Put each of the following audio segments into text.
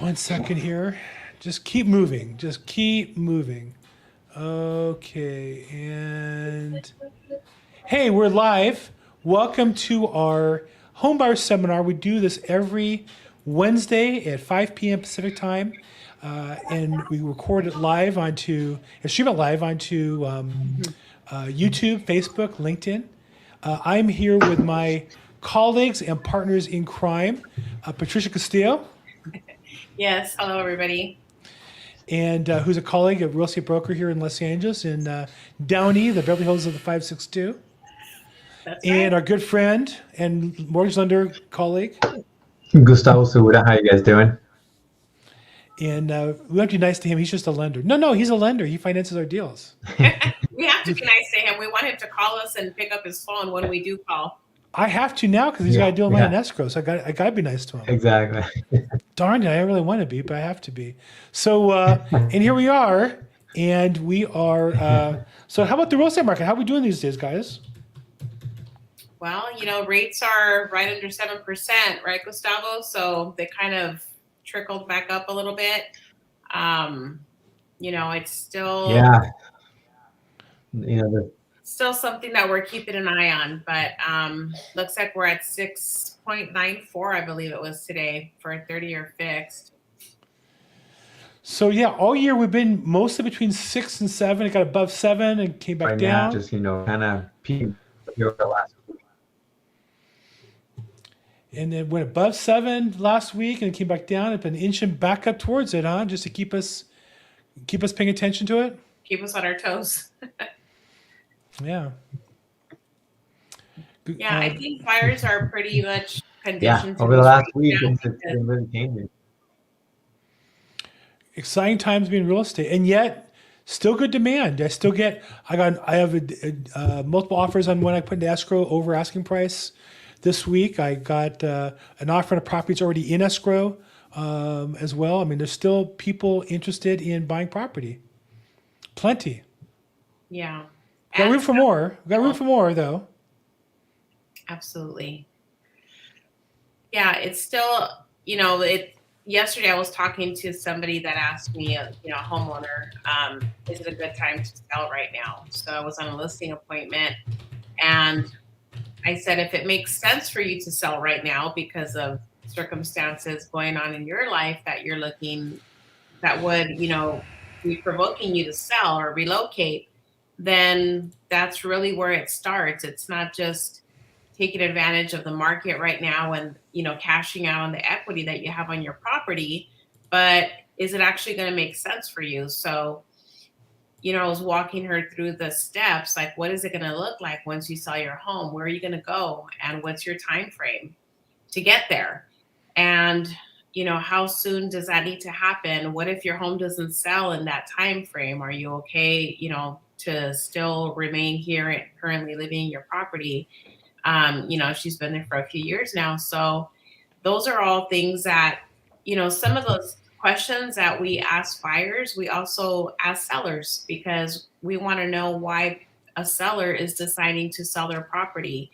1 second here. Just keep moving. Just keep moving. Okay, and hey, we're live. Welcome to our homebuyer seminar. We do this every Wednesday at 5 p.m. Pacific time, and we record it live onto, and stream it live onto YouTube, Facebook, LinkedIn. I'm here with my colleagues and partners in crime, Patricia Castillo. Yes. Hello, everybody. And who's a colleague, a real estate broker here in Los Angeles, in Downey, the Beverly Hills of the 562. That's And right. our good friend and mortgage lender colleague. Gustavo Segura, how you guys doing? And we have to be nice to him. He's just a lender. No, he's a lender. He finances our deals. We have to be nice to him. We want him to call us and pick up his phone when we do call. I have to now because he's got to deal with mine in escrow. So I got to be nice to him. Exactly. Darn it, I really want to be, but I have to be. So, and here we are. And we are, so how about the real estate market? How are we doing these days, guys? Well, rates are right under 7%, right, Gustavo? So they kind of trickled back up a little bit. It's still still something that we're keeping an eye on, but looks like we're at 6.94, I believe it was today, for a 30-year fixed. So yeah, all year we've been mostly between 6 and 7. It got above 7 and came back down. Now, just kind of peaked here over the last week. And then went above 7 last week and came back down. It's been inching back up towards it, huh? Just to keep us paying attention to it. Keep us on our toes. Yeah. Yeah, I think buyers are pretty much conditioned. Over the last week, it's been really changing. Exciting times being real estate, and yet still good demand. I have multiple offers on when I put into escrow over asking price. This week, I got an offer on a property that's already in escrow as well. I mean, there's still people interested in buying property. Plenty. Yeah. Got room for more. Got room for more, though. Absolutely. Yeah, it's still, yesterday I was talking to somebody that asked me, a homeowner, is it a good time to sell right now? So I was on a listing appointment, and I said, if it makes sense for you to sell right now because of circumstances going on in your life that you're looking, that would, be provoking you to sell or relocate, then that's really where it starts. It's not just taking advantage of the market right now and, cashing out on the equity that you have on your property, but is it actually going to make sense for you? So, I was walking her through the steps, like, what is it going to look like once you sell your home? Where are you going to go? And what's your time frame to get there? And, how soon does that need to happen? What if your home doesn't sell in that time frame? Are you okay, to still remain here and currently living in your property? She's been there for a few years now. So those are all things that, some of those questions that we ask buyers, we also ask sellers, because we want to know why a seller is deciding to sell their property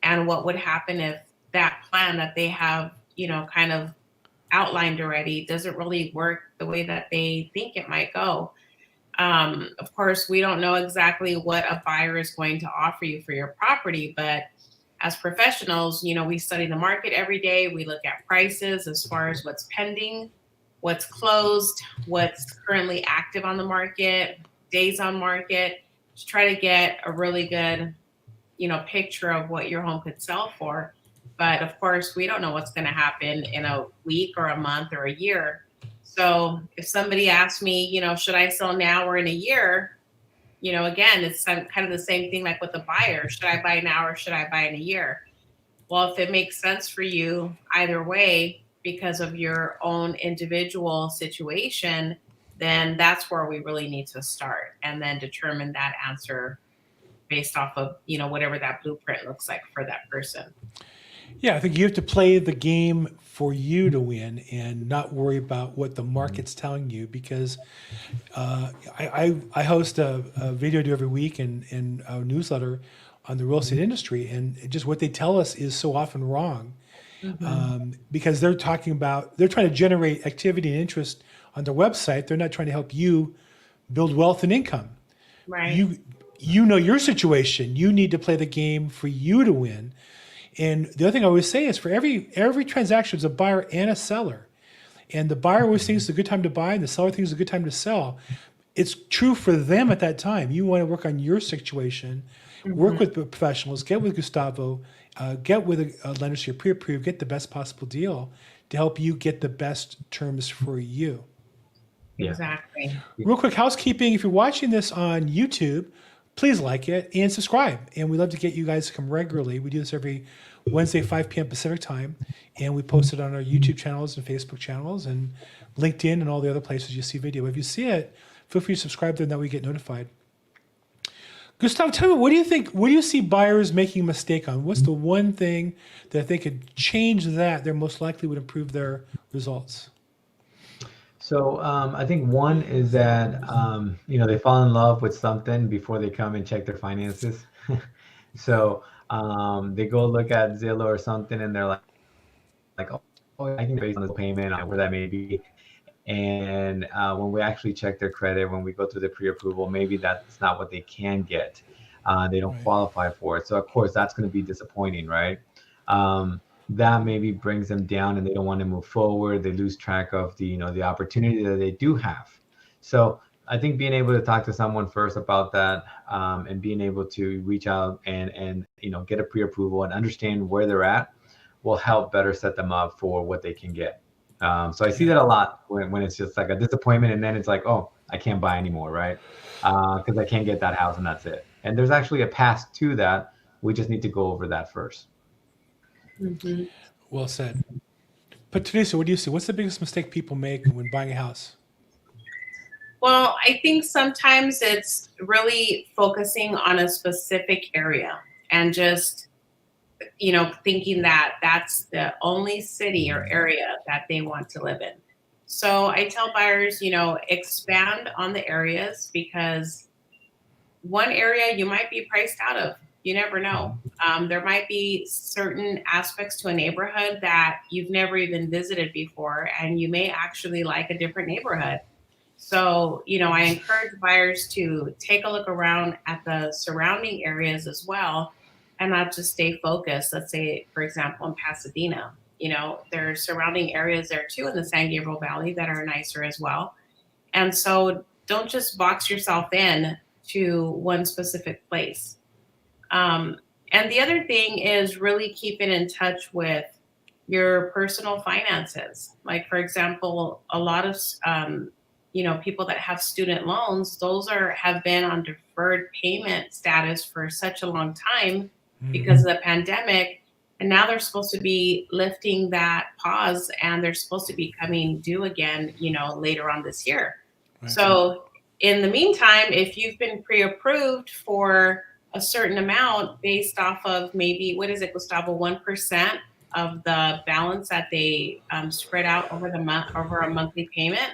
and what would happen if that plan that they have, kind of outlined already doesn't really work the way that they think it might go. Of course, we don't know exactly what a buyer is going to offer you for your property, but as professionals, we study the market every day. We look at prices as far as what's pending, what's closed, what's currently active on the market, days on market, to try to get a really good, picture of what your home could sell for. But of course, we don't know what's going to happen in a week or a month or a year. So if somebody asks me, should I sell now or in a year? Again, it's kind of the same thing like with the buyer. Should I buy now or should I buy in a year? Well, if it makes sense for you either way, because of your own individual situation, then that's where we really need to start, and then determine that answer based off of, whatever that blueprint looks like for that person. Yeah, I think you have to play the game for you to win and not worry about what the market's telling you, because I host a video I do every week and a newsletter on the real estate industry, and just what they tell us is so often wrong. Because they're trying to generate activity and interest on their website. They're not trying to help you build wealth and income. Right. You know your situation. You need to play the game for you to win. And the other thing I always say is for every transaction, there's a buyer and a seller. And the buyer always thinks it's a good time to buy, and the seller thinks it's a good time to sell. It's true for them at that time. You want to work on your situation, work with professionals, get with Gustavo, get with a lender so you're pre-approved, get the best possible deal to help you get the best terms for you. Yeah. Exactly. Real quick housekeeping, if you're watching this on YouTube, please like it and subscribe. And we love to get you guys to come regularly. We do this every Wednesday, 5 p.m. Pacific time. And we post it on our YouTube channels and Facebook channels and LinkedIn and all the other places you see video. If you see it, feel free to subscribe there and that we get notified. Gustavo, tell me, what do you think? What do you see buyers making a mistake on? What's the one thing that if they could change that, they're most likely would improve their results? So I think one is that they fall in love with something before they come and check their finances. So they go look at Zillow or something, and they're like, oh, I can base on this payment, on where that may be. And when we actually check their credit, when we go through the pre-approval, maybe that's not what they can get. They don't qualify for it. So of course that's going to be disappointing, right? That maybe brings them down and they don't want to move forward. They lose track of the opportunity that they do have. So I think being able to talk to someone first about that, and being able to reach out and get a pre-approval and understand where they're at will help better set them up for what they can get. So I see that a lot when it's just like a disappointment, and then it's like, oh, I can't buy anymore, right? Because I can't get that house, and that's it. And there's actually a path to that. We just need to go over that first. Mm-hmm. Well said. But Teresa, what do you see? What's the biggest mistake people make when buying a house? Well, I think sometimes it's really focusing on a specific area and just, thinking that that's the only city or area that they want to live in. So I tell buyers, expand on the areas, because one area you might be priced out of. You never know. There might be certain aspects to a neighborhood that you've never even visited before, and you may actually like a different neighborhood. So, I encourage buyers to take a look around at the surrounding areas as well, and not just stay focused. Let's say, for example, in Pasadena, there are surrounding areas there too in the San Gabriel Valley that are nicer as well. And so don't just box yourself in to one specific place. And the other thing is really keeping in touch with your personal finances. Like, for example, a lot of, people that have student loans, those have been on deferred payment status for such a long time because of the pandemic. And now they're supposed to be lifting that pause, and they're supposed to be coming due again, later on this year. Right. So in the meantime, if you've been pre-approved for a certain amount based off of maybe, what is it, Gustavo, 1% of the balance that they spread out over the month, over a monthly payment,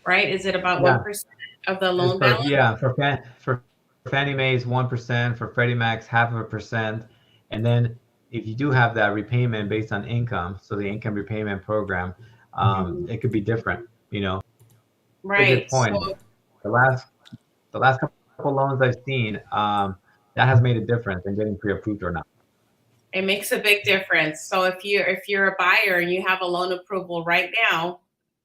right? Is it about 1% of the loan balance? Yeah, for Fannie Mae's 1%, for Freddie Mac's 0.5%, and then if you do have that repayment based on income, so the income repayment program, it could be different, Right. Good point. So, the last couple loans I've seen, that has made a difference in getting pre-approved or not. It makes a big difference. So if you're a buyer and you have a loan approval right now,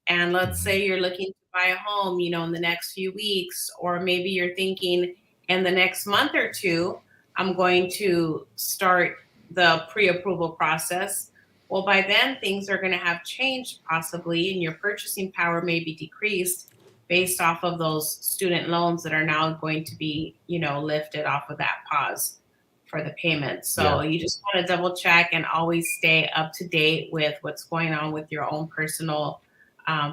and let's say you're looking to buy a home, in the next few weeks, or maybe you're thinking in the next month or two, I'm going to start the pre-approval process. Well, by then things are going to have changed possibly, and your purchasing power may be decreased based off of those student loans that are now going to be, lifted off of that pause for the payment. So you just want to double check and always stay up to date with what's going on with your own personal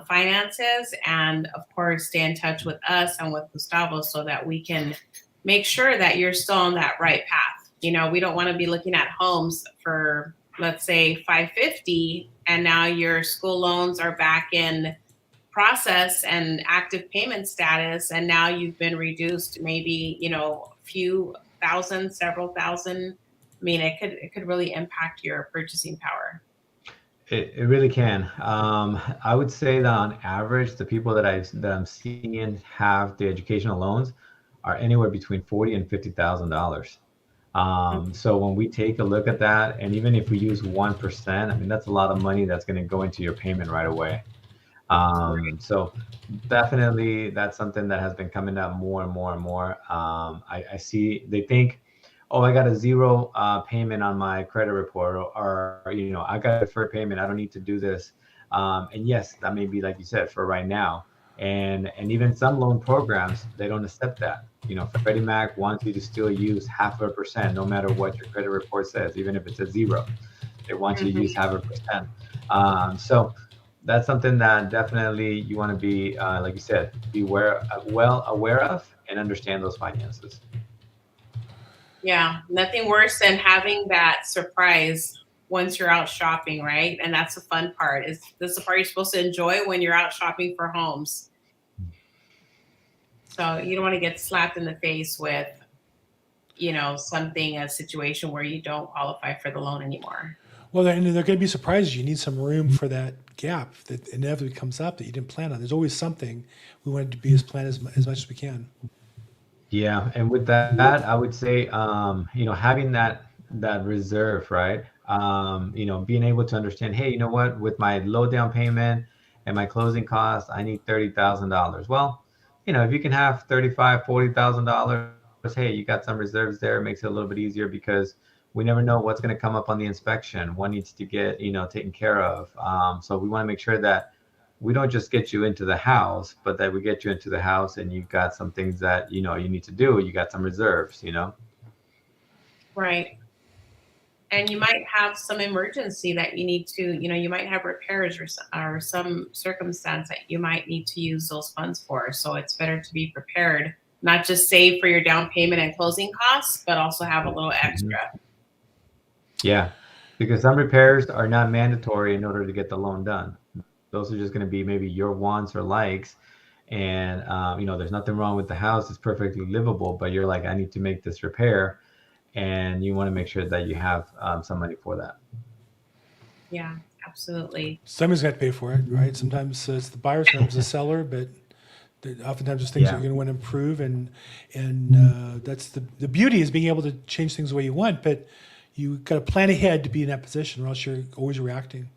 finances. And of course, stay in touch with us and with Gustavo so that we can make sure that you're still on that right path. We don't want to be looking at homes for, let's say, $550, and now your school loans are back in process and active payment status, and now you've been reduced maybe, a few thousand, several thousand. I mean, it could really impact your purchasing power. It really can. I would say that on average, the people that I'm seeing have the educational loans are anywhere between $40,000 and $50,000. So when we take a look at that, and even if we use 1%, I mean that's a lot of money that's going to go into your payment right away. So definitely that's something that has been coming up more and more and more. I see they think, oh, I got a zero payment on my credit report, or I got a deferred payment. I don't need to do this. And yes, that may be like you said for right now. And even some loan programs, they don't accept that. Freddie Mac wants you to still use 0.5%, no matter what your credit report says, even if it's a zero. They want you to use Mhm. 0.5%. So that's something that definitely you want to be, like you said, be well aware of and understand those finances. Yeah, nothing worse than having that surprise once you're out shopping, right? And that's the fun part. Is this the part you're supposed to enjoy when you're out shopping for homes? So you don't want to get slapped in the face with, a situation where you don't qualify for the loan anymore. Well, and there are going to be surprises. You need some room for that gap that inevitably comes up that you didn't plan on. There's always something. We want it to be as planned as much as we can. Yeah, and with that, I would say, having that reserve, right? Being able to understand, hey, you know what, with my low down payment and my closing costs, I need $30,000. Well, if you can have 35, $40,000, hey, you got some reserves there. It makes it a little bit easier because we never know what's going to come up on the inspection. What needs to get, taken care of. So we want to make sure that we don't just get you into the house, but that we get you into the house and you've got some things that you need to do. You got some reserves. Right. And you might have some emergency that you need to, you might have repairs or some circumstance that you might need to use those funds for. So it's better to be prepared, not just save for your down payment and closing costs, but also have a little Mhm. extra. Yeah, because some repairs are not mandatory in order to get the loan done. Those are just going to be maybe your wants or likes. And, there's nothing wrong with the house. It's perfectly livable, but you're like, I need to make this repair. And you want to make sure that you have some money for that. Yeah, absolutely. Somebody's got to pay for it, right? Sometimes it's the buyer, sometimes the seller, but oftentimes there's things that Yeah. you're going to want to improve, and that's the beauty is being able to change things the way you want. But you got to plan ahead to be in that position, or else you're always reacting.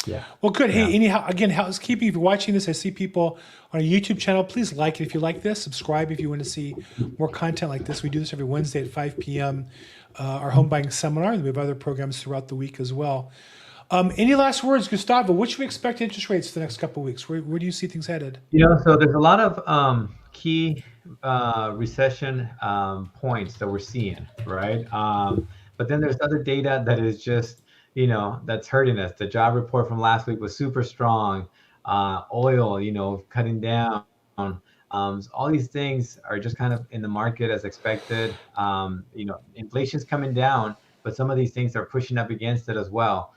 Yeah. Well, good. Yeah. Hey, anyhow, again, housekeeping. If you're watching this, I see people on a YouTube channel. Please like it if you like this. Subscribe if you want to see more content like this. We do this every Wednesday at 5 p.m. Our home buying seminar, and we have other programs throughout the week as well. Any last words, Gustavo? What should we expect interest rates the next couple of weeks? Where do you see things headed? So there's a lot of key recession points that we're seeing, right? But then there's other data that is just, that's hurting us. The job report from last week was super strong. Oil, cutting down. All these things are just kind of in the market as expected. Inflation's coming down, but some of these things are pushing up against it as well.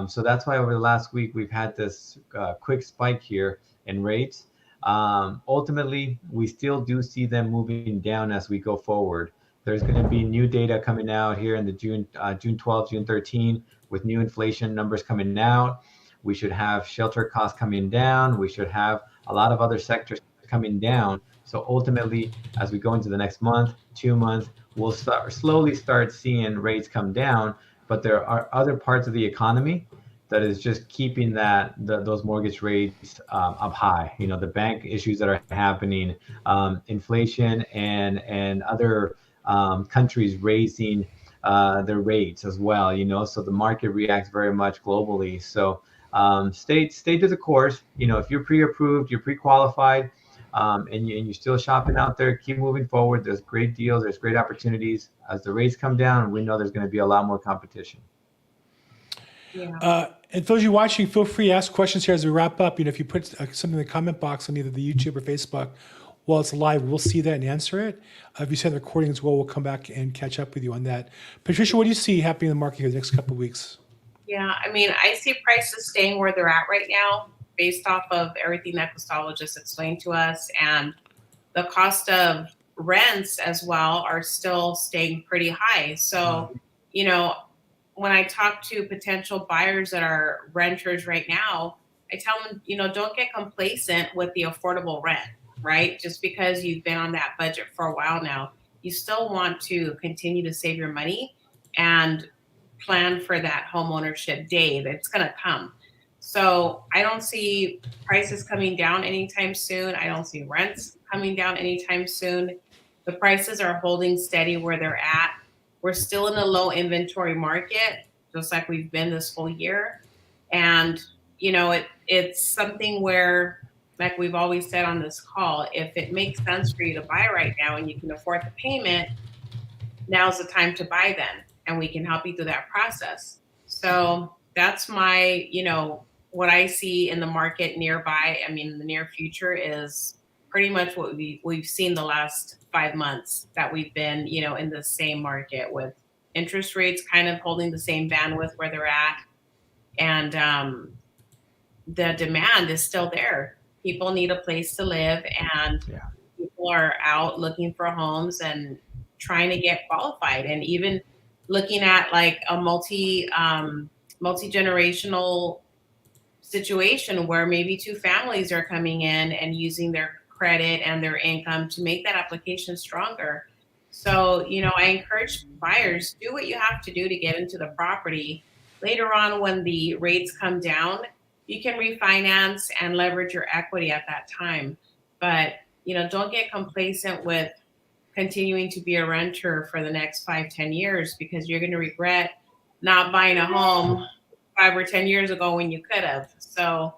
So that's why over the last week we've had this quick spike here in rates. Ultimately, we still do see them moving down as we go forward. There's going to be new data coming out here in the June 12th, June 13, with new inflation numbers coming out. We should have shelter costs coming down. We should have a lot of other sectors coming down. So ultimately, as we go into the next month, 2 months, we'll slowly start seeing rates come down. But there are other parts of the economy that is just keeping those mortgage rates up high. The bank issues that are happening, inflation, and other countries raising their rates as well. So the market reacts very much globally. So stay to the course. If you're pre-approved, you're pre-qualified, and you're still shopping out there, keep moving forward. There's great deals, there's great opportunities. As the rates come down, we know there's going to be a lot more competition. Yeah. And for those of you watching, feel free to ask questions here as we wrap up. If you put something in the comment box on either the YouTube or Facebook while it's live, we'll see that and answer it. If you send the recording as well, we'll come back and catch up with you on that. Patricia, what do you see happening in the market here the next couple of weeks? Yeah, I see prices staying where they're at right now based off of everything that Gustavo just explained to us. And the cost of rents as well are still staying pretty high. So, when I talk to potential buyers that are renters right now, I tell them, don't get complacent with the affordable rent, right? Just because you've been on that budget for a while now, you still want to continue to save your money and plan for that home ownership day that's going to come. So I don't see prices coming down anytime soon. I don't see rents coming down anytime soon. The prices are holding steady where they're at. We're still in a low inventory market, just like we've been this whole year. And, it's something where, like we've always said on this call, if it makes sense for you to buy right now and you can afford the payment, now's the time to buy then, and we can help you through that process. So that's my, what I see in the market nearby. I mean, the near future is pretty much what we've seen the last 5 months that we've been, in the same market with interest rates kind of holding the same bandwidth where they're at. And the demand is still there. People need a place to live, and people are out looking for homes and trying to get qualified, and even looking at like a multi-generational situation where maybe two families are coming in and using their credit and their income to make that application stronger. So, I encourage buyers, do what you have to do to get into the property. Later on, when the rates come down, you can refinance and leverage your equity at that time. But, don't get complacent with continuing to be a renter for the next 5-10 years, because you're going to regret not buying a home 5 or 10 years ago when you could have. So,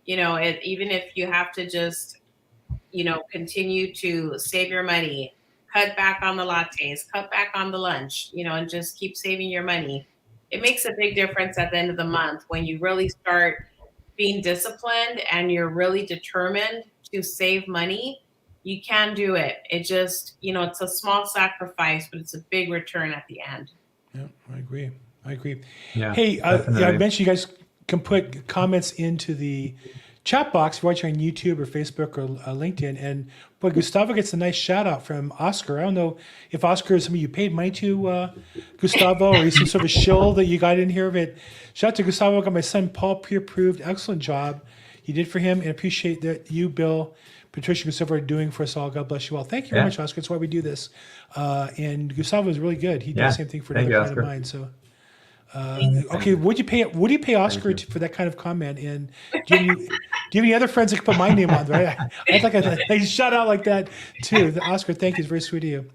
even if you have to just, continue to save your money, cut back on the lattes, cut back on the lunch, and just keep saving your money. It makes a big difference at the end of the month when you really start being disciplined and you're really determined to save money. You can do it. It just, it's a small sacrifice, but it's a big return at the end. Yeah, I agree. Yeah. Hey, I definitely. mentioned you guys can put comments into the chat box if you're watching on YouTube or Facebook or LinkedIn. And boy, Gustavo gets a nice shout out from Oscar. I don't know if Oscar is somebody you paid money to, Gustavo, or he's some sort of shill that you got in here. But shout out to Gustavo. I got my son Paul pre-approved. Excellent job you did for him, and appreciate that you, Bill, Patricia, Gustavo are doing for us all. God bless you all. Thank you very much, Oscar. That's why we do this. And Gustavo is really good. He did the same thing for another client of mine. So. Okay, would you pay Oscar for that kind of comment? And do you have any other friends that can put my name on? Right? I'd like a shout out like that too. Oscar, thank you. It's very sweet of you.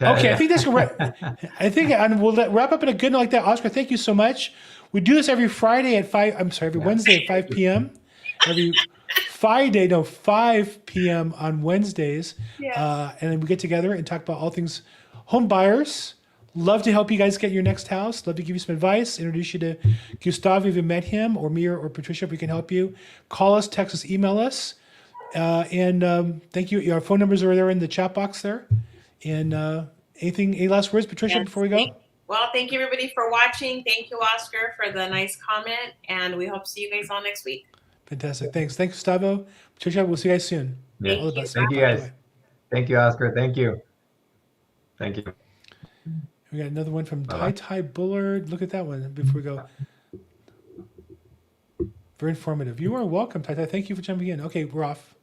Okay, I think that's and we'll wrap up in a good note like that. Oscar, thank you so much. We do this every Friday at every Wednesday at 5 p.m. Every 5 p.m. on Wednesdays. And then we get together and talk about all things home buyers. Love to help you guys get your next house. Love to give you some advice, introduce you to Gustavo if you met him, or me or Patricia if we can help you. Call us, text us, email us. Thank you. Our phone numbers are there in the chat box there. And any last words, Patricia, before we go? Well, thank you everybody for watching. Thank you, Oscar, for the nice comment. And we hope to see you guys all next week. Fantastic. Thanks, Gustavo. Patricia, we'll see you guys soon. Yeah. All the best. Thank you, guys. Bye-bye. Thank you, Oscar. Thank you. We got another one from Ty Bullard. Look at that one before we go. Very informative. You are welcome, Ty. Thank you for jumping in. Okay, we're off.